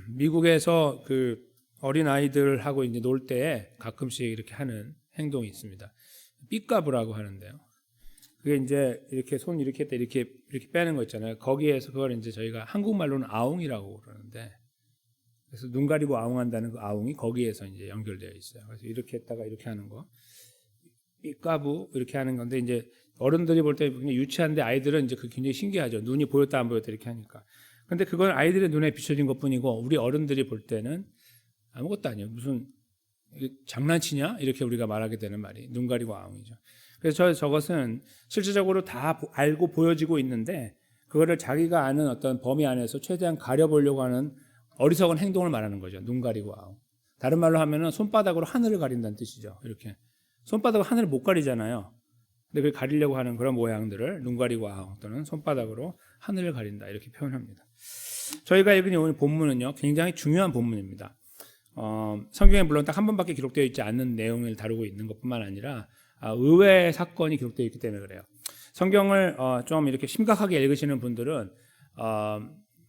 미국에서 그 어린 아이들하고 이제 놀 때 가끔씩 이렇게 하는 행동이 있습니다. 삐까부라고 하는데요. 그게 이제 이렇게 손 이렇게 했다 이렇게 빼는 거 있잖아요. 거기에서 그걸 이제 저희가 한국말로는 아웅이라고 그러는데, 그래서 눈 가리고 아웅한다는 그 아웅이 거기에서 이제 연결되어 있어요. 그래서 이렇게 했다가 이렇게 하는 거, 삐까부 이렇게 하는 건데, 이제 어른들이 볼 때 굉장히 유치한데 아이들은 이제 그 굉장히 신기하죠. 눈이 보였다 안 보였다 이렇게 하니까. 근데 그건 아이들의 눈에 비춰진 것뿐이고 우리 어른들이 볼 때는 아무것도 아니에요. 무슨 장난치냐? 이렇게 우리가 말하게 되는 말이 눈 가리고 아웅이죠. 그래서 저것은 실질적으로 다 알고 보여지고 있는데, 그거를 자기가 아는 어떤 범위 안에서 최대한 가려보려고 하는 어리석은 행동을 말하는 거죠. 눈 가리고 아웅. 다른 말로 하면은 손바닥으로 하늘을 가린다는 뜻이죠. 이렇게 손바닥으로 하늘을 못 가리잖아요. 근데 그걸 가리려고 하는 그런 모양들을 눈 가리고 아웅 또는 손바닥으로 하늘을 가린다 이렇게 표현합니다. 저희가 읽은 오늘 본문은요, 굉장히 중요한 본문입니다. 성경에 물론 딱 한 번밖에 기록되어 있지 않는 내용을 다루고 있는 것뿐만 아니라 의외의 사건이 기록되어 있기 때문에 그래요. 성경을 좀 이렇게 심각하게 읽으시는 분들은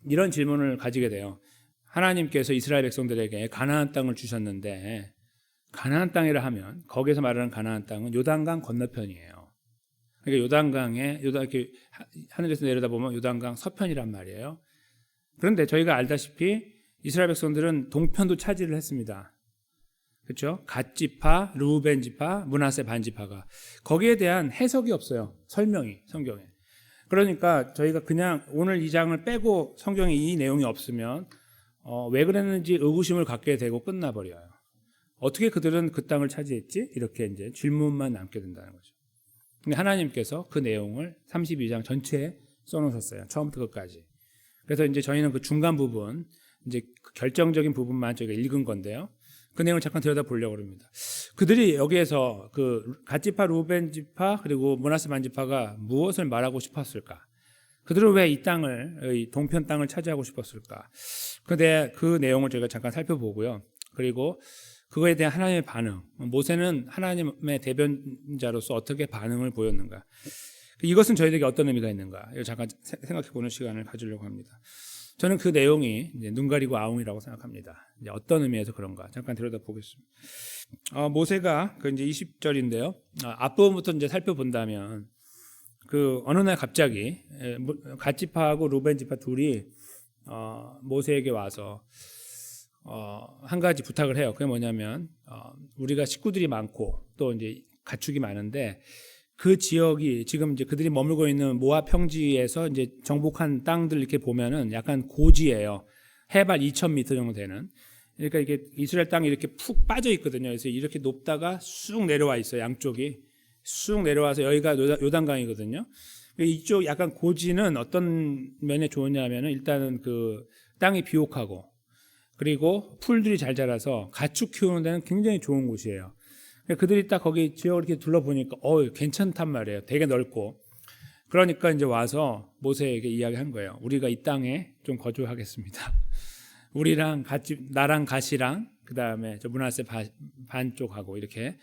이런 질문을 가지게 돼요. 하나님께서 이스라엘 백성들에게 가나안 땅을 주셨는데, 가나안 땅이라 하면 거기에서 말하는 가나안 땅은 요단강 건너편이에요. 그러니까 요단강에 이렇게 하늘에서 내려다보면 요단강 서편이란 말이에요. 그런데 저희가 알다시피 이스라엘 백성들은 동편도 차지를 했습니다. 그렇죠? 갓지파, 르우벤 지파, 므낫세 반지파가, 거기에 대한 해석이 없어요. 설명이 성경에. 그러니까 저희가 그냥 오늘 이 장을 빼고 성경에 이 내용이 없으면 왜 그랬는지 의구심을 갖게 되고 끝나버려요. 어떻게 그들은 그 땅을 차지했지? 이렇게 이제 질문만 남게 된다는 거죠. 근데 하나님께서 그 내용을 32장 전체에 써놓으셨어요. 처음부터 끝까지. 그래서 이제 저희는 그 중간 부분, 이제 그 결정적인 부분만 저희가 읽은 건데요. 그 내용을 잠깐 들여다보려고 합니다. 그들이 여기에서 그 갓지파, 루벤 지파, 그리고 므낫세 반지파가 무엇을 말하고 싶었을까? 그들은 왜 이 땅을, 이 동편 땅을 차지하고 싶었을까? 근데 그 내용을 저희가 잠깐 살펴보고요. 그리고 그거에 대한 하나님의 반응, 모세는 하나님의 대변자로서 어떻게 반응을 보였는가, 이것은 저희에게 어떤 의미가 있는가, 이걸 잠깐 생각해보는 시간을 가지려고 합니다. 저는 그 내용이 이제 눈 가리고 아웅이라고 생각합니다. 이제 어떤 의미에서 그런가 잠깐 들여다보겠습니다. 모세가 그 이제 20절인데요. 앞부분부터 이제 살펴본다면, 그 어느 날 갑자기 갓지파하고 루벤 지파 둘이 모세에게 와서 한 가지 부탁을 해요. 그게 뭐냐면, 우리가 식구들이 많고 또 이제 가축이 많은데, 그 지역이 지금 이제 그들이 머물고 있는 모압 평지에서 이제 정복한 땅들 이렇게 보면은 약간 고지예요. 해발 2,000m 정도 되는. 그러니까 이게 이스라엘 땅이 이렇게 푹 빠져 있거든요. 그래서 이렇게 높다가 쑥 내려와 있어요. 양쪽이 쑥 내려와서 여기가 요단강이거든요. 이쪽 약간 고지는 어떤 면에 좋으냐면은, 일단은 그 땅이 비옥하고, 그리고 풀들이 잘 자라서 가축 키우는 데는 굉장히 좋은 곳이에요. 그들이 딱 거기 지역을 이렇게 둘러보니까 괜찮단 말이에요. 되게 넓고. 그러니까 이제 와서 모세에게 이야기한 거예요. 우리가 이 땅에 좀 거주하겠습니다. 우리랑 같이, 나랑 갓이랑 그다음에 저 므낫세 반쪽하고 이렇게,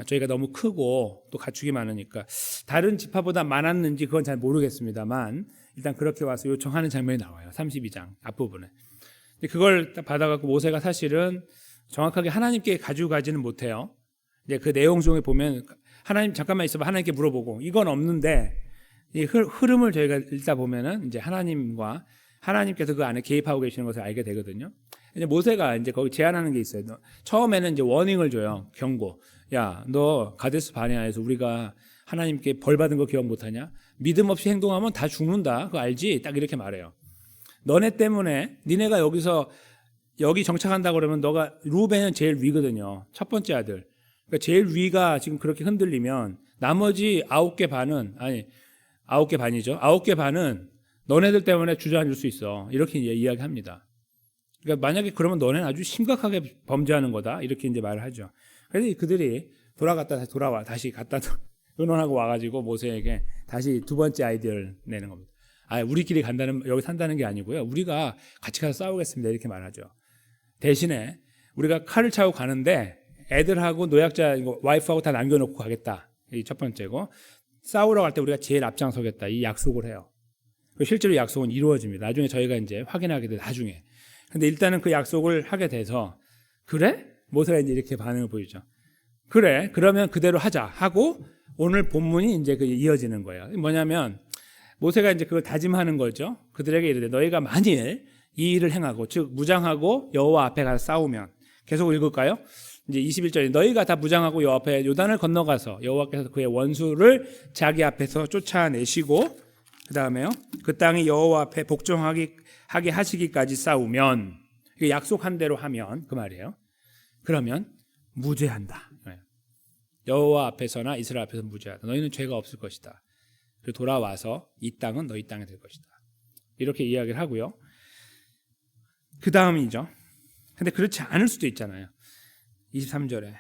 저희가 너무 크고 또 가축이 많으니까 다른 지파보다 많았는지 그건 잘 모르겠습니다만, 일단 그렇게 와서 요청하는 장면이 나와요. 32장 앞부분에. 그걸 받아갖고 모세가 사실은 정확하게 하나님께 가지고 가지는 못해요. 이제 그 내용 중에 보면, 하나님 잠깐만 있어봐, 하나님께 물어보고, 이건 없는데, 이 흐름을 저희가 읽다 보면은 이제 하나님께서 그 안에 개입하고 계시는 것을 알게 되거든요. 이제 모세가 이제 거기 제안하는 게 있어요. 처음에는 이제 워닝을 줘요. 경고. 야, 너 가데스 바네아에서 우리가 하나님께 벌 받은 거 기억 못하냐? 믿음 없이 행동하면 다 죽는다. 그거 알지? 딱 이렇게 말해요. 너네 때문에, 니네가 여기 정착한다고 그러면 너가, 루벤은 제일 위거든요. 첫 번째 아들. 그러니까 제일 위가 지금 그렇게 흔들리면 나머지 9개 반은, 아니 9개 반이죠. 9개 반은 너네들 때문에 주저앉을 수 있어. 이렇게 이야기합니다. 그러니까 만약에 그러면 너네는 아주 심각하게 범죄하는 거다. 이렇게 이제 말을 하죠. 그래서 그들이 다시 갔다 의논하고 와가지고 모세에게 다시 두 번째 아이디어를 내는 겁니다. 우리끼리 여기 산다는 게 아니고요. 우리가 같이 가서 싸우겠습니다. 이렇게 말하죠. 대신에 우리가 칼을 차고 가는데 애들하고 노약자, 와이프하고 다 남겨놓고 가겠다. 이 첫 번째고, 싸우러 갈 때 우리가 제일 앞장서겠다. 이 약속을 해요. 실제로 약속은 이루어집니다. 나중에 저희가 이제 확인하게 돼 나중에. 근데 일단은 그 약속을 하게 돼서 그래? 모세가 이제 이렇게 반응을 보이죠. 그래, 그러면 그대로 하자 하고 오늘 본문이 이제 그 이어지는 거예요. 뭐냐면 모세가 이제 그걸 다짐하는 거죠. 그들에게 이르되 너희가 만일 이 일을 행하고 즉 무장하고 여호와 앞에 가서 싸우면 계속 읽을까요? 이제 21절에 너희가 다 무장하고 여호와 앞에 요단을 건너가서 여호와께서 그의 원수를 자기 앞에서 쫓아내시고 그 다음에요. 그 땅이 여호와 앞에 복종하게 하시기까지 싸우면 약속한 대로 하면 그 말이에요. 그러면 무죄한다. 여호와 앞에서나 이스라엘 앞에서 무죄하다. 너희는 죄가 없을 것이다. 그리고 돌아와서 이 땅은 너희 땅이 될 것이다. 이렇게 이야기를 하고요. 그 다음이죠. 근데 그렇지 않을 수도 있잖아요. 23절에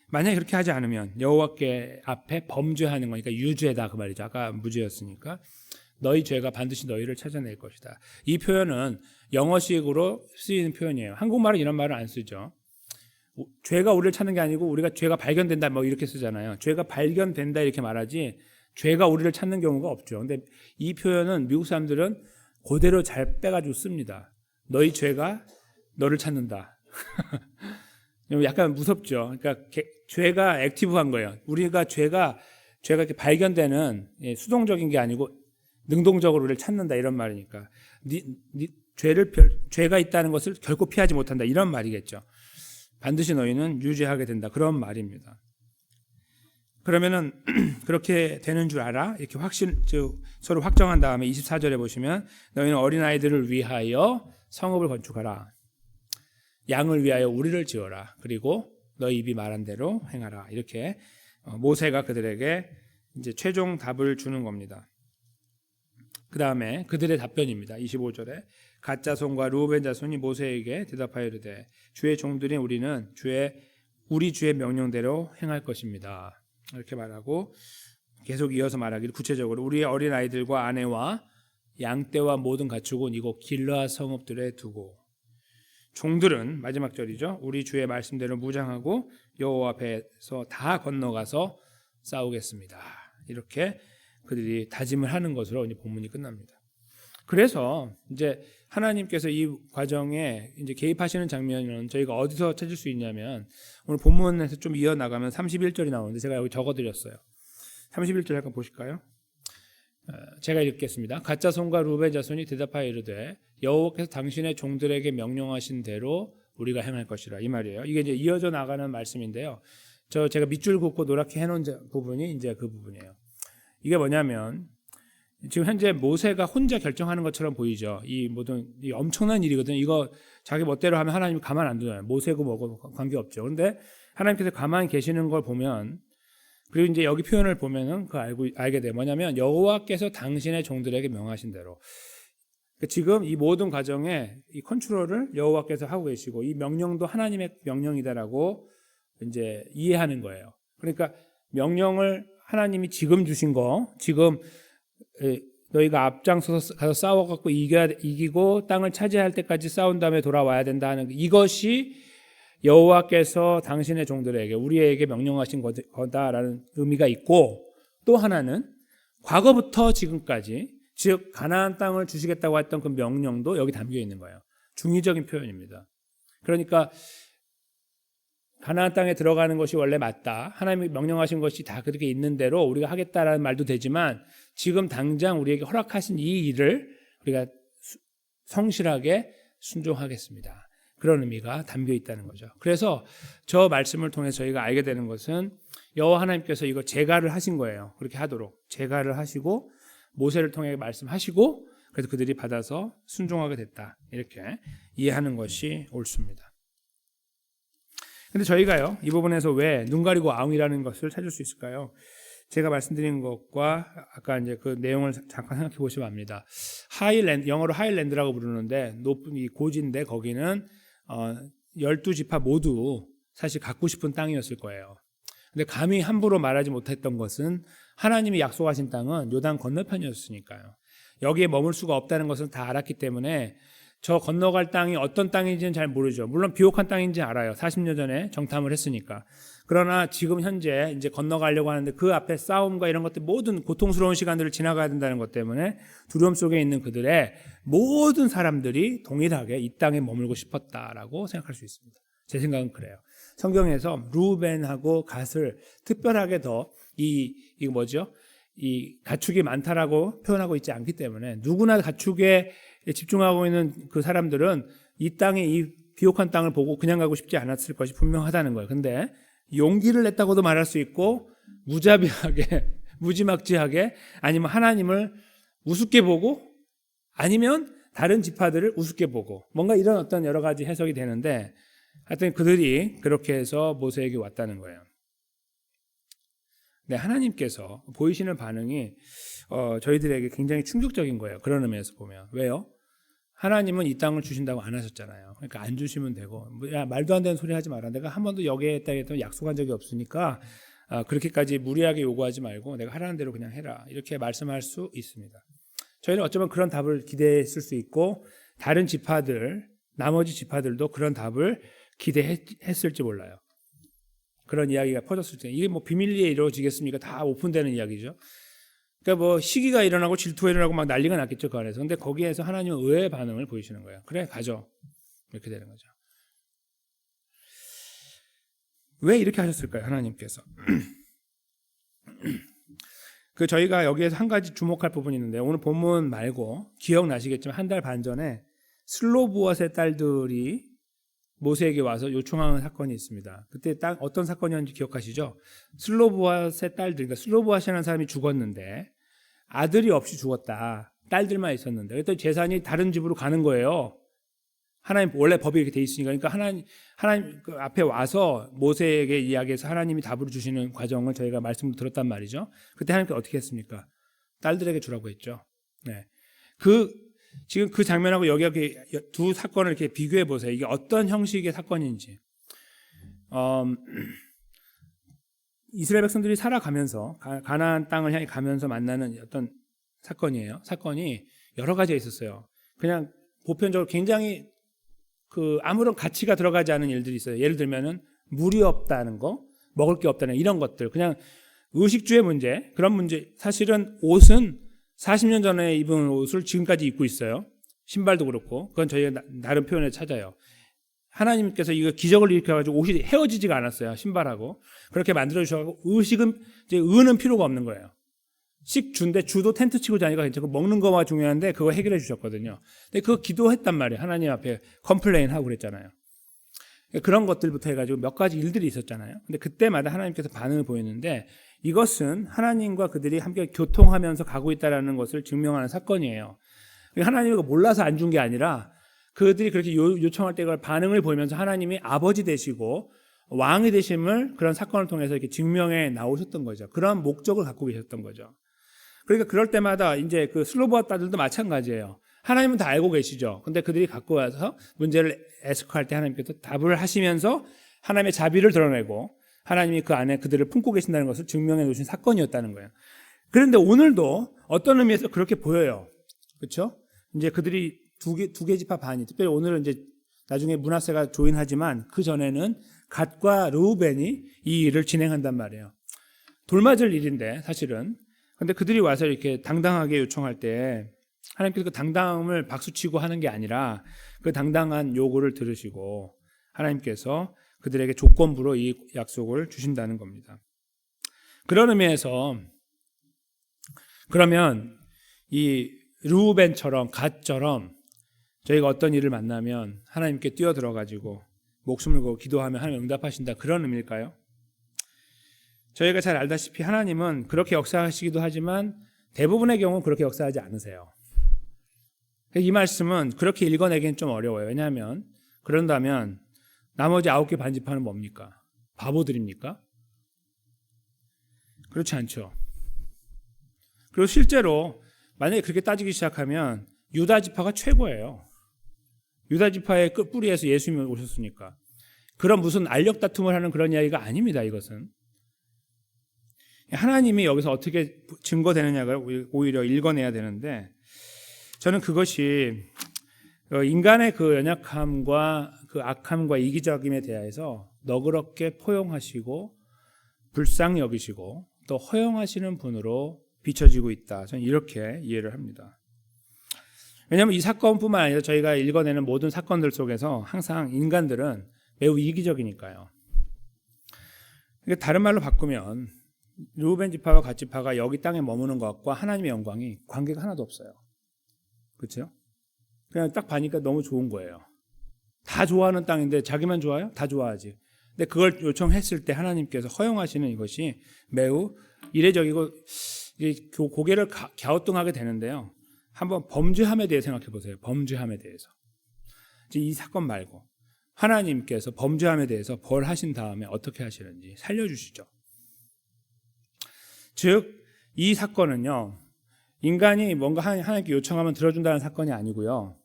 만약에 그렇게 하지 않으면 여호와께 앞에 범죄하는 거니까 유죄다 그 말이죠. 아까 무죄였으니까 너희 죄가 반드시 너희를 찾아낼 것이다. 이 표현은 영어식으로 쓰이는 표현이에요. 한국말은 이런 말을 안 쓰죠. 죄가 우리를 찾는 게 아니고 우리가 죄가 발견된다 뭐 이렇게 쓰잖아요. 죄가 발견된다 이렇게 말하지 죄가 우리를 찾는 경우가 없죠. 근데 이 표현은 미국 사람들은 그대로 잘 빼가지고 씁니다. 너희 죄가 너를 찾는다. 약간 무섭죠. 그러니까 죄가 액티브한 거예요. 우리가 죄가 이렇게 발견되는 수동적인 게 아니고 능동적으로 우리를 찾는다 이런 말이니까 죄가 있다는 것을 결코 피하지 못한다 이런 말이겠죠. 반드시 너희는 유죄하게 된다 그런 말입니다. 그러면은 그렇게 되는 줄 알아? 이렇게 서로 확정한 다음에 24절에 보시면 너희는 어린아이들을 위하여 성읍을 건축하라. 양을 위하여 우리를 지어라. 그리고 너희 입이 말한 대로 행하라. 이렇게 모세가 그들에게 이제 최종 답을 주는 겁니다. 그 다음에 그들의 답변입니다. 25절에 갓 자손과 르우벤 자손이 모세에게 대답하여 이르되 주의 종들인 우리는 우리 주의 명령대로 행할 것입니다. 이렇게 말하고 계속 이어서 말하기를 구체적으로 우리의 어린 아이들과 아내와 양떼와 모든 가축은 이곳 길르앗 성읍들에 두고 종들은 마지막 절이죠. 우리 주의 말씀대로 무장하고 여호와 앞에서 다 건너가서 싸우겠습니다. 이렇게 그들이 다짐을 하는 것으로 이제 본문이 끝납니다. 그래서 이제 하나님께서 이 과정에 이제 개입하시는 장면은 저희가 어디서 찾을 수 있냐면 오늘 본문에서 좀 이어나가면 31절이 나오는데 제가 여기 적어드렸어요. 31절 잠깐 보실까요? 제가 읽겠습니다. 갓 자손과 르우벤 자손이 대답하여 이르되 여호와께서 당신의 종들에게 명령하신 대로 우리가 행할 것이라 이 말이에요. 이게 이제 이어져 나가는 말씀인데요. 제가 밑줄 긋고 노랗게 해놓은 부분이 이제 그 부분이에요. 이게 뭐냐면 지금 현재 모세가 혼자 결정하는 것처럼 보이죠. 이 모든 이 엄청난 일이거든요. 이거 자기 멋대로 하면 하나님이 가만 안 두잖아요. 모세고 뭐고 관계없죠. 그런데 하나님께서 가만히 계시는 걸 보면 그리고 이제 여기 표현을 보면은 알게 돼요. 뭐냐면 여호와께서 당신의 종들에게 명하신 대로. 지금 이 모든 과정에 이 컨트롤을 여호와께서 하고 계시고 이 명령도 하나님의 명령이다라고 이제 이해하는 거예요. 그러니까 명령을 하나님이 지금 주신 거, 지금 너희가 앞장서서 가서 싸워갖고 이기고 땅을 차지할 때까지 싸운 다음에 돌아와야 된다는 이것이 여호와께서 당신의 종들에게 우리에게 명령하신 거다라는 의미가 있고 또 하나는 과거부터 지금까지 즉 가나안 땅을 주시겠다고 했던 그 명령도 여기 담겨 있는 거예요. 중의적인 표현입니다. 그러니까 가나안 땅에 들어가는 것이 원래 맞다. 하나님이 명령하신 것이 다 그렇게 있는 대로 우리가 하겠다라는 말도 되지만 지금 당장 우리에게 허락하신 이 일을 우리가 성실하게 순종하겠습니다. 그런 의미가 담겨 있다는 거죠. 그래서 저 말씀을 통해 저희가 알게 되는 것은 여호와 하나님께서 이거 제가를 하신 거예요. 그렇게 하도록 제가를 하시고 모세를 통해 말씀하시고 그래서 그들이 받아서 순종하게 됐다. 이렇게 이해하는 것이 옳습니다. 근데 저희가요 이 부분에서 왜 눈 가리고 아웅이라는 것을 찾을 수 있을까요? 제가 말씀드린 것과 아까 이제 그 내용을 잠깐 생각해 보시면 압니다. 하일랜드 영어로 하일랜드라고 부르는데 높은 이 고지인데 거기는 12지파 모두 사실 갖고 싶은 땅이었을 거예요. 근데 감히 함부로 말하지 못했던 것은 하나님이 약속하신 땅은 요단 건너편이었으니까요. 여기에 머물 수가 없다는 것을 다 알았기 때문에 저 건너갈 땅이 어떤 땅인지는 잘 모르죠. 물론 비옥한 땅인지 알아요. 40년 전에 정탐을 했으니까. 그러나 지금 현재 이제 건너가려고 하는데 그 앞에 싸움과 이런 것들 모든 고통스러운 시간들을 지나가야 된다는 것 때문에 두려움 속에 있는 그들의 모든 사람들이 동일하게 이 땅에 머물고 싶었다라고 생각할 수 있습니다. 제 생각은 그래요. 성경에서 루벤하고 갓을 특별하게 더 이거 뭐죠? 이 가축이 많다라고 표현하고 있지 않기 때문에 누구나 가축에 집중하고 있는 그 사람들은 이 땅에 이 비옥한 땅을 보고 그냥 가고 싶지 않았을 것이 분명하다는 거예요. 근데 용기를 냈다고도 말할 수 있고 무자비하게 무지막지하게 아니면 하나님을 우습게 보고 아니면 다른 지파들을 우습게 보고 뭔가 이런 어떤 여러 가지 해석이 되는데 하여튼 그들이 그렇게 해서 모세에게 왔다는 거예요. 네, 하나님께서 보이시는 반응이 저희들에게 굉장히 충격적인 거예요. 그런 의미에서 보면. 왜요? 하나님은 이 땅을 주신다고 안 하셨잖아요. 그러니까 안 주시면 되고 야, 말도 안 되는 소리 하지 마라. 내가 한 번도 여기에 따위에 약속한 적이 없으니까 그렇게까지 무리하게 요구하지 말고 내가 하라는 대로 그냥 해라. 이렇게 말씀할 수 있습니다. 저희는 어쩌면 그런 답을 기대했을 수 있고 다른 지파들, 나머지 지파들도 그런 답을 기대했을지 몰라요. 그런 이야기가 퍼졌을 때 이게 뭐 비밀리에 이루어지겠습니까? 다 오픈되는 이야기죠. 그러니까 뭐 시기가 일어나고 질투가 일어나고 막 난리가 났겠죠 그 안에서. 근데 거기에서 하나님은 의외의 반응을 보이시는 거예요. 그래 가죠. 이렇게 되는 거죠. 왜 이렇게 하셨을까요? 하나님께서. 그 저희가 여기에서 한 가지 주목할 부분이 있는데 오늘 본문 말고 기억나시겠지만 한 달 반 전에 슬로브엇의 딸들이 모세에게 와서 요청하는 사건이 있습니다. 그때 딱 어떤 사건이었는지 기억하시죠? 슬로브앗의 딸들, 그러니까 슬로브앗이라는 사람이 죽었는데 아들이 없이 죽었다. 딸들만 있었는데 그랬더니 재산이 다른 집으로 가는 거예요. 하나님 원래 법이 이렇게 돼 있으니까. 그러니까 하나님 그 앞에 와서 모세에게 이야기해서 하나님이 답을 주시는 과정을 저희가 말씀을 들었단 말이죠. 그때 하나님께서 어떻게 했습니까? 딸들에게 주라고 했죠. 네. 지금 그 장면하고 여기 두 사건을 이렇게 비교해 보세요. 이게 어떤 형식의 사건인지. 이스라엘 백성들이 살아가면서 가나안 땅을 향해 가면서 만나는 어떤 사건이에요. 사건이 여러 가지가 있었어요. 그냥 보편적으로 굉장히 아무런 가치가 들어가지 않은 일들이 있어요. 예를 들면은 물이 없다는 거, 먹을 게 없다는 이런 것들. 그냥 의식주의 문제, 그런 문제. 사실은 옷은 40년 전에 입은 옷을 지금까지 입고 있어요. 신발도 그렇고. 그건 저희가 나름 표현을 찾아요. 하나님께서 이거 기적을 일으켜가지고 옷이 헤어지지가 않았어요. 신발하고. 그렇게 만들어주셔서 의식은, 이제 의는 필요가 없는 거예요. 식주인데 주도 텐트 치고 자니까 괜찮고 먹는 거가 중요한데 그거 해결해 주셨거든요. 근데 그거 기도했단 말이에요. 하나님 앞에 컴플레인 하고 그랬잖아요. 그런 것들부터 해가지고 몇 가지 일들이 있었잖아요. 근데 그때마다 하나님께서 반응을 보였는데 이것은 하나님과 그들이 함께 교통하면서 가고 있다는 것을 증명하는 사건이에요. 하나님이 몰라서 안 준 게 아니라 그들이 그렇게 요청할 때 그걸 반응을 보이면서 하나님이 아버지 되시고 왕이 되심을 그런 사건을 통해서 이렇게 증명해 나오셨던 거죠. 그런 목적을 갖고 계셨던 거죠. 그러니까 그럴 때마다 이제 그 슬로브앗 딸들도 마찬가지예요. 하나님은 다 알고 계시죠. 근데 그들이 갖고 와서 문제를 에스크할 때 하나님께서 답을 하시면서 하나님의 자비를 드러내고 하나님이 그 안에 그들을 품고 계신다는 것을 증명해 놓으신 사건이었다는 거예요. 그런데 오늘도 어떤 의미에서 그렇게 보여요. 그렇죠? 이제 그들이 두 개 지파 반이, 특별히 오늘은 이제 나중에 므낫세가 조인하지만 그 전에는 갓과 르우벤이 이 일을 진행한단 말이에요. 돌맞을 일인데 사실은. 근데 그들이 와서 이렇게 당당하게 요청할 때 하나님께서 그 당당함을 박수치고 하는 게 아니라 그 당당한 요구를 들으시고 하나님께서 그들에게 조건부로 이 약속을 주신다는 겁니다. 그런 의미에서 그러면 이 르우벤처럼 갓처럼 저희가 어떤 일을 만나면 하나님께 뛰어들어가지고 목숨을 걸고 기도하면 하나님 응답하신다, 그런 의미일까요? 저희가 잘 알다시피 하나님은 그렇게 역사하시기도 하지만 대부분의 경우는 그렇게 역사하지 않으세요. 이 말씀은 그렇게 읽어내기는 좀 어려워요. 왜냐하면 그런다면 나머지 9개 반지파는 뭡니까? 바보들입니까? 그렇지 않죠. 그리고 실제로 만약에 그렇게 따지기 시작하면 유다 지파가 최고예요. 유다 지파의 끝뿌리에서 예수님이 오셨으니까. 그런 무슨 알력 다툼을 하는 그런 이야기가 아닙니다. 이것은 하나님이 여기서 어떻게 증거되느냐를 오히려 읽어내야 되는데, 저는 그것이 인간의 그 연약함과 그 악함과 이기적임에 대해서 너그럽게 포용하시고 불쌍히 여기시고 또 허용하시는 분으로 비춰지고 있다. 저는 이렇게 이해를 합니다. 왜냐하면 이 사건뿐만 아니라 저희가 읽어내는 모든 사건들 속에서 항상 인간들은 매우 이기적이니까요. 다른 말로 바꾸면 르우벤 지파와 갓 지파가 여기 땅에 머무는 것과 하나님의 영광이 관계가 하나도 없어요. 그렇죠? 그냥 딱 봐니까 너무 좋은 거예요. 다 좋아하는 땅인데 자기만 좋아요? 다 좋아하지. 근데 그걸 요청했을 때 하나님께서 허용하시는 이것이 매우 이례적이고 고개를 갸우뚱하게 되는데요. 한번 범죄함에 대해 생각해 보세요. 범죄함에 대해서. 이 사건 말고 하나님께서 범죄함에 대해서 벌하신 다음에 어떻게 하시는지 살려주시죠. 즉 이 사건은요, 인간이 뭔가 하나님께 요청하면 들어준다는 사건이 아니고요,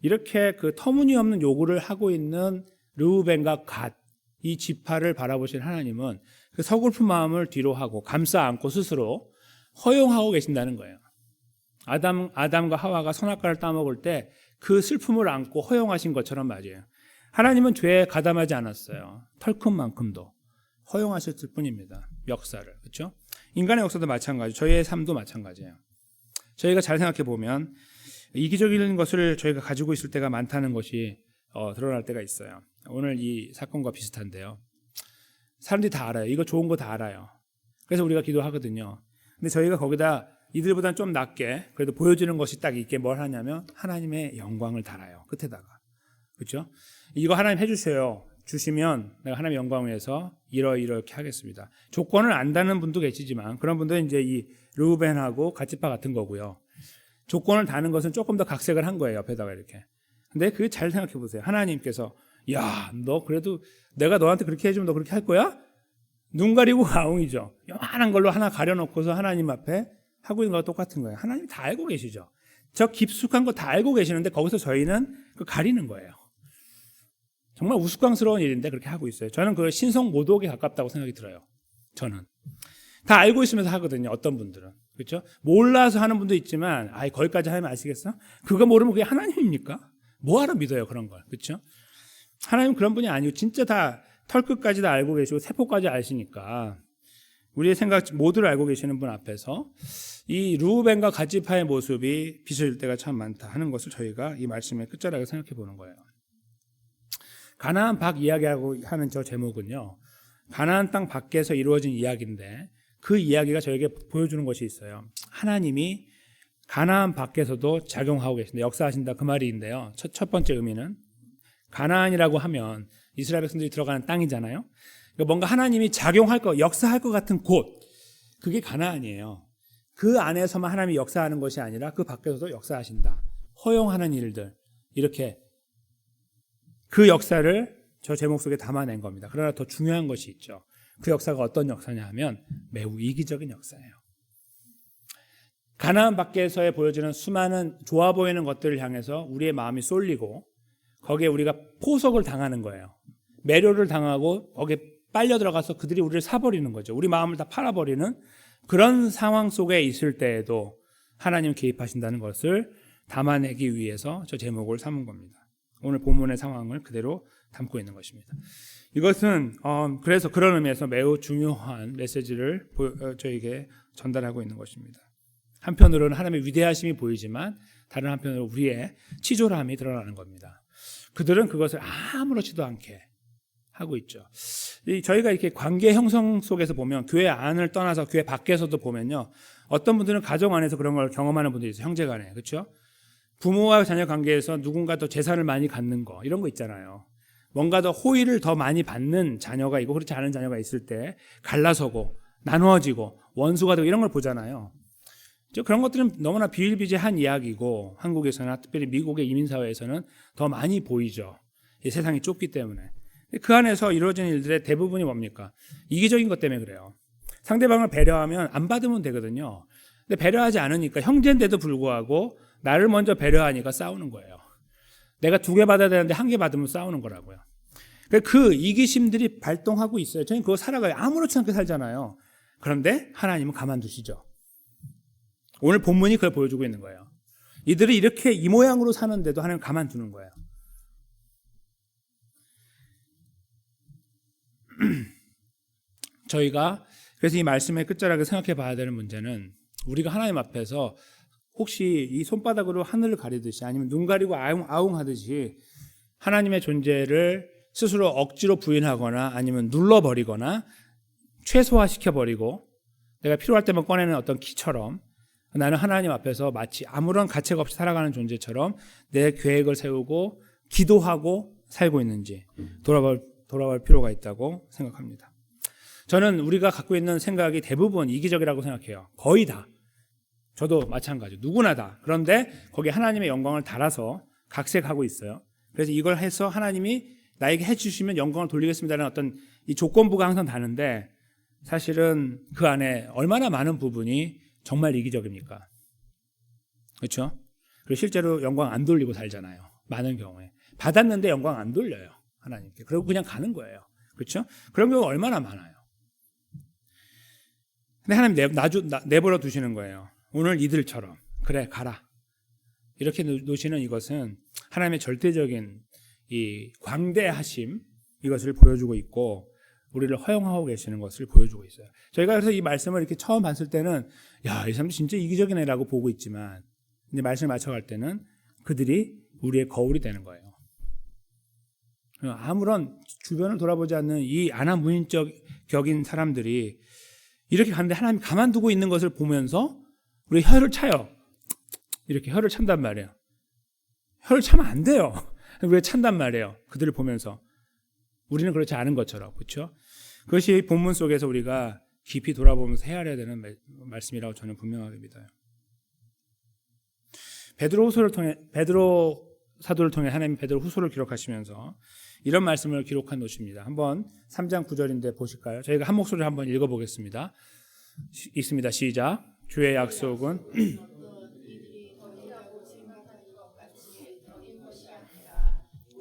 이렇게 그 터무니없는 요구를 하고 있는 르우벤과 갓, 이 지파를 바라보신 하나님은 그 서글픈 마음을 뒤로 하고 감싸 안고 스스로 허용하고 계신다는 거예요. 아담과 하와가 선악과를 따먹을 때 그 슬픔을 안고 허용하신 것처럼 맞아요. 하나님은 죄에 가담하지 않았어요. 털큰만큼도 허용하셨을 뿐입니다. 역사를. 그렇죠? 인간의 역사도 마찬가지, 저희의 삶도 마찬가지예요. 저희가 잘 생각해 보면 이기적인 것을 저희가 가지고 있을 때가 많다는 것이 드러날 때가 있어요. 오늘 이 사건과 비슷한데요. 사람들이 다 알아요. 이거 좋은 거 다 알아요. 그래서 우리가 기도하거든요. 근데 저희가 거기다 이들보다는 좀 낮게 그래도 보여주는 것이 딱 있게 뭘 하냐면 하나님의 영광을 달아요. 끝에다가. 그렇죠? 이거 하나님 해주세요. 주시면 내가 하나님의 영광을 위해서 이렇게 하겠습니다. 조건을 안다는 분도 계시지만 그런 분들은 이제 이 르우벤하고 갓지파 같은 거고요. 조건을 다는 것은 조금 더 각색을 한 거예요. 옆에다가 이렇게. 근데 그게 잘 생각해 보세요. 하나님께서 야, 너 그래도 내가 너한테 그렇게 해주면 너 그렇게 할 거야? 눈 가리고 아웅이죠. 요만한 걸로 하나 가려놓고서 하나님 앞에 하고 있는 거와 똑같은 거예요. 하나님이 다 알고 계시죠. 저 깊숙한 거 다 알고 계시는데 거기서 저희는 그 가리는 거예요. 정말 우스꽝스러운 일인데 그렇게 하고 있어요. 저는 그 신성 모독에 가깝다고 생각이 들어요. 저는 다 알고 있으면서 하거든요. 어떤 분들은. 그렇죠? 몰라서 하는 분도 있지만 거기까지 하면 아시겠어? 그거 모르면 그게 하나님입니까? 뭐하러 믿어요 그런 걸. 그렇죠? 하나님은 그런 분이 아니고 진짜 다 털끝까지 다 알고 계시고 세포까지 아시니까 우리의 생각 모두를 알고 계시는 분 앞에서 이 르우벤과 갓지파의 모습이 비춰질 때가 참 많다 하는 것을 저희가 이 말씀의 끝자락에 생각해 보는 거예요. 가나안 밖 이야기하고 하는 저 제목은요, 가나안 땅 밖에서 이루어진 이야기인데 그 이야기가 저에게 보여주는 것이 있어요. 하나님이 가나안 밖에서도 작용하고 계신다, 역사하신다 그 말인데요. 첫 번째 의미는 가나안이라고 하면 이스라엘 백성들이 들어가는 땅이잖아요. 그러니까 뭔가 하나님이 작용할 것, 역사할 것 같은 곳, 그게 가나안이에요. 그 안에서만 하나님이 역사하는 것이 아니라 그 밖에서도 역사하신다. 허용하는 일들, 이렇게 그 역사를 저 제목 속에 담아낸 겁니다. 그러나 더 중요한 것이 있죠. 그 역사가 어떤 역사냐 하면 매우 이기적인 역사예요. 가나안 밖에서의 보여지는 수많은 좋아 보이는 것들을 향해서 우리의 마음이 쏠리고 거기에 우리가 포석을 당하는 거예요. 매료를 당하고 거기에 빨려 들어가서 그들이 우리를 사버리는 거죠. 우리 마음을 다 팔아버리는 그런 상황 속에 있을 때에도 하나님 개입하신다는 것을 담아내기 위해서 저 제목을 삼은 겁니다. 오늘 본문의 상황을 그대로 담고 있는 것입니다. 이것은 그래서 그런 의미에서 매우 중요한 메시지를 저에게 전달하고 있는 것입니다. 한편으로는 하나님의 위대하심이 보이지만 다른 한편으로 우리의 치졸함이 드러나는 겁니다. 그들은 그것을 아무렇지도 않게 하고 있죠. 저희가 이렇게 관계 형성 속에서 보면 교회 안을 떠나서 교회 밖에서도 보면요, 어떤 분들은 가정 안에서 그런 걸 경험하는 분들이 있어요. 형제간에. 그렇죠? 부모와 자녀 관계에서 누군가 더 재산을 많이 갖는 거 이런 거 있잖아요. 뭔가 더 호의를 더 많이 받는 자녀가 있고 그렇지 않은 자녀가 있을 때 갈라서고 나누어지고 원수가 되고 이런 걸 보잖아요. 그런 것들은 너무나 비일비재한 이야기고 한국에서나 특별히 미국의 이민사회에서는 더 많이 보이죠. 세상이 좁기 때문에. 그 안에서 이루어지는 일들의 대부분이 뭡니까? 이기적인 것 때문에 그래요. 상대방을 배려하면 안 받으면 되거든요. 근데 배려하지 않으니까 형제인데도 불구하고 나를 먼저 배려하니까 싸우는 거예요. 내가 2개 받아야 되는데 1개 받으면 싸우는 거라고요. 그 이기심들이 발동하고 있어요. 저희는 그거 살아가요. 아무렇지 않게 살잖아요. 그런데 하나님은 가만두시죠. 오늘 본문이 그걸 보여주고 있는 거예요. 이들이 이렇게 이 모양으로 사는데도 하나님 가만두는 거예요. 저희가 그래서 이 말씀의 끝자락을 생각해 봐야 되는 문제는 우리가 하나님 앞에서 혹시 이 손바닥으로 하늘을 가리듯이 아니면 눈 가리고 아웅하듯이 하나님의 존재를 스스로 억지로 부인하거나 아니면 눌러버리거나 최소화시켜버리고 내가 필요할 때만 꺼내는 어떤 키처럼 나는 하나님 앞에서 마치 아무런 가책 없이 살아가는 존재처럼 내 계획을 세우고 기도하고 살고 있는지 돌아볼 필요가 있다고 생각합니다. 저는 우리가 갖고 있는 생각이 대부분 이기적이라고 생각해요. 거의 다. 저도 마찬가지. 누구나 다. 그런데 거기에 하나님의 영광을 달아서 각색하고 있어요. 그래서 이걸 해서 하나님이 나에게 해주시면 영광을 돌리겠습니다라는 어떤 이 조건부가 항상 다른데 사실은 그 안에 얼마나 많은 부분이 정말 이기적입니까? 그렇죠? 그리고 실제로 영광 안 돌리고 살잖아요. 많은 경우에. 받았는데 영광 안 돌려요. 하나님께. 그리고 그냥 가는 거예요. 그렇죠? 그런 경우가 얼마나 많아요. 근데 하나님 내버려 두시는 거예요. 오늘 이들처럼. 그래, 가라. 이렇게 놓으시는 이것은 하나님의 절대적인 이 광대하심, 이것을 보여주고 있고 우리를 허용하고 계시는 것을 보여주고 있어요. 저희가 그래서 이 말씀을 이렇게 처음 봤을 때는 야, 이 사람 진짜 이기적이네라고 보고 있지만 이제 말씀을 맞춰갈 때는 그들이 우리의 거울이 되는 거예요. 아무런 주변을 돌아보지 않는 이 아나무인격인 사람들이 이렇게 가는데 하나님이 가만두고 있는 것을 보면서 우리 혀를 차요. 이렇게 혀를 찬단 말이에요. 혀를 차면 안 돼요. 왜 찬단 말이에요. 그들을 보면서. 우리는 그렇지 않은 것처럼. 그렇죠? 그것이 본문 속에서 우리가 깊이 돌아보면서 헤아려야 되는 말씀이라고 저는 분명하게 믿어요. 베드로 사도를 통해 하나님이 베드로 후소를 기록하시면서 이런 말씀을 기록한 것입니다. 한번 3장 9절인데 보실까요? 저희가 한 목소리로 한번 읽어보겠습니다. 있습니다. 시작. 주의 약속은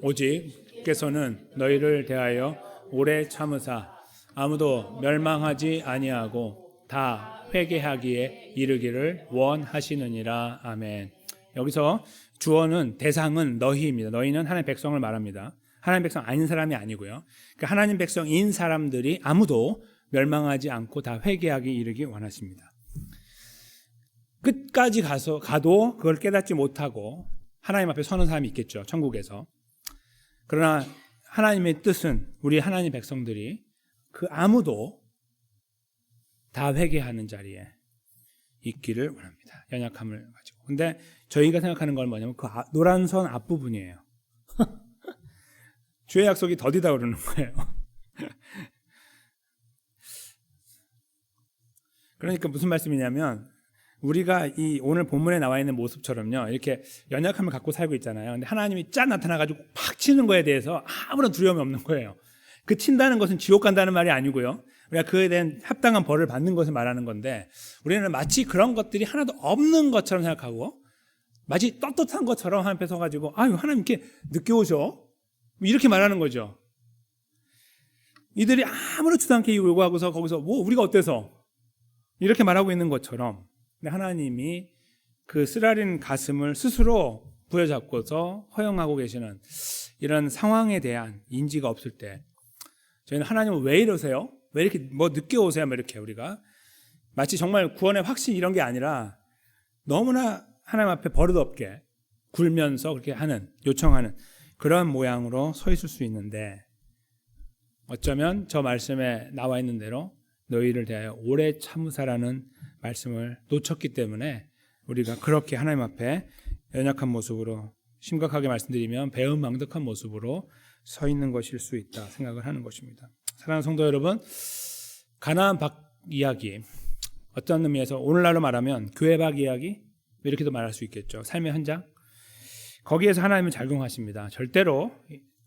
오직 주께서는 너희를 대하여 오래 참으사 아무도 멸망하지 아니하고 다 회개하기에 이르기를 원하시느니라. 아멘. 여기서 주어는 대상은 너희입니다. 너희는 하나님의 백성을 말합니다. 하나님 백성 아닌 사람이 아니고요. 그러니까 하나님 백성인 사람들이 아무도 멸망하지 않고 다 회개하기 이르기 원하십니다. 끝까지 가도 그걸 깨닫지 못하고 하나님 앞에 서는 사람이 있겠죠. 천국에서. 그러나 하나님의 뜻은 우리 하나님 백성들이 그 아무도 다 회개하는 자리에 있기를 원합니다. 연약함을 가지고. 근데 저희가 생각하는 건 뭐냐면 그 노란 선 앞부분이에요. 주의 약속이 더디다 그러는 거예요. 그러니까 무슨 말씀이냐면 우리가 이 오늘 본문에 나와 있는 모습처럼요. 이렇게 연약함을 갖고 살고 있잖아요. 근데 하나님이 짠 나타나가지고 팍 치는 거에 대해서 아무런 두려움이 없는 거예요. 그 친다는 것은 지옥 간다는 말이 아니고요. 우리가 그에 대한 합당한 벌을 받는 것을 말하는 건데 우리는 마치 그런 것들이 하나도 없는 것처럼 생각하고 마치 떳떳한 것처럼 하나님 앞에 서가지고 아유 하나님 이렇게 늦게 오셔? 이렇게 말하는 거죠. 이들이 아무렇지도 않게 요구하고서 거기서 뭐 우리가 어때서 이렇게 말하고 있는 것처럼 근데 하나님이 그 쓰라린 가슴을 스스로 부여잡고서 허용하고 계시는 이런 상황에 대한 인지가 없을 때 저희는 하나님은 왜 이러세요? 왜 이렇게 뭐 늦게 오세요? 뭐 이렇게 우리가 마치 정말 구원의 확신 이런 게 아니라 너무나 하나님 앞에 버릇없게 굴면서 그렇게 하는 요청하는 그런 모양으로 서 있을 수 있는데 어쩌면 저 말씀에 나와 있는 대로 너희를 대하여 오래 참으사라는 말씀을 놓쳤기 때문에 우리가 그렇게 하나님 앞에 연약한 모습으로 심각하게 말씀드리면 배은망덕한 모습으로 서 있는 것일 수 있다 생각을 하는 것입니다. 사랑하는 성도 여러분, 가나안 박 이야기 어떤 의미에서 오늘날로 말하면 교회 박 이야기 이렇게도 말할 수 있겠죠. 삶의 현장 거기에서 하나님은 작용하십니다. 절대로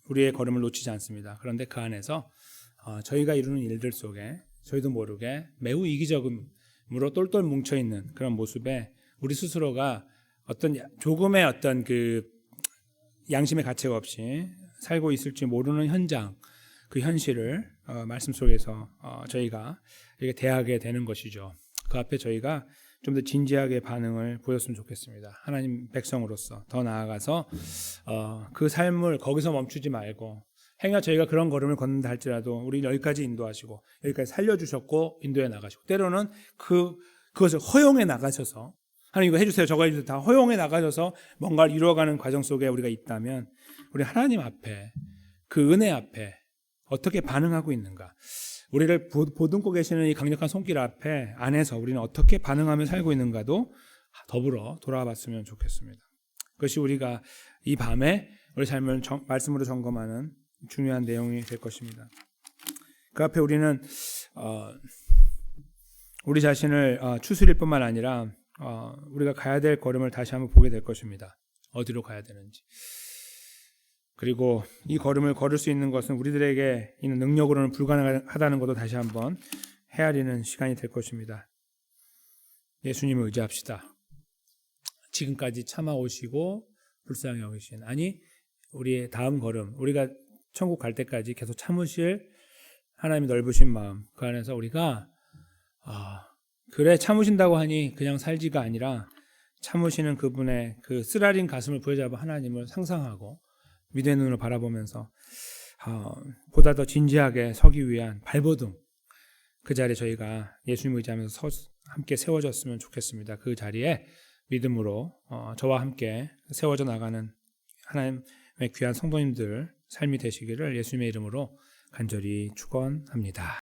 우리의 걸음을 놓치지 않습니다. 그런데 그 안에서 저희가 이루는 일들 속에 저희도 모르게 매우 이기적으로 똘똘 뭉쳐있는 그런 모습에 우리 스스로가 어떤 조금의 어떤 그 양심의 가책 없이 살고 있을지 모르는 현장 그 현실을 말씀 속에서 저희가 이렇게 대하게 되는 것이죠. 그 앞에 저희가 좀 더 진지하게 반응을 보였으면 좋겠습니다. 하나님 백성으로서 더 나아가서 그 삶을 거기서 멈추지 말고 행여 저희가 그런 걸음을 걷는다 할지라도 우리 여기까지 인도하시고 여기까지 살려주셨고 인도해 나가시고 때로는 그것을 허용해 나가셔서 하나님 이거 해주세요 저거 해주세요 다 허용해 나가셔서 뭔가를 이루어가는 과정 속에 우리가 있다면 우리 하나님 앞에 그 은혜 앞에 어떻게 반응하고 있는가 우리를 보듬고 계시는 이 강력한 손길 앞에 안에서 우리는 어떻게 반응하며 살고 있는가도 더불어 돌아봤으면 좋겠습니다. 그것이 우리가 이 밤에 우리 삶을 말씀으로 점검하는 중요한 내용이 될 것입니다. 그 앞에 우리는 우리 자신을 추스릴 뿐만 아니라 우리가 가야 될 걸음을 다시 한번 보게 될 것입니다. 어디로 가야 되는지. 그리고 이 걸음을 걸을 수 있는 것은 우리들에게 있는 능력으로는 불가능하다는 것도 다시 한번 헤아리는 시간이 될 것입니다. 예수님을 의지합시다. 지금까지 참아오시고 불쌍히 여기신 아니 우리의 다음 걸음 우리가 천국 갈 때까지 계속 참으실 하나님의 넓으신 마음 그 안에서 우리가 그래 참으신다고 하니 그냥 살지가 아니라 참으시는 그분의 그 쓰라린 가슴을 부여잡아 하나님을 상상하고 믿음의 눈으로 바라보면서 보다 더 진지하게 서기 위한 발버둥 그 자리에 저희가 예수님을 의지하면서 함께 세워졌으면 좋겠습니다. 그 자리에 믿음으로 저와 함께 세워져 나가는 하나님의 귀한 성도님들 삶이 되시기를 예수님의 이름으로 간절히 축원합니다.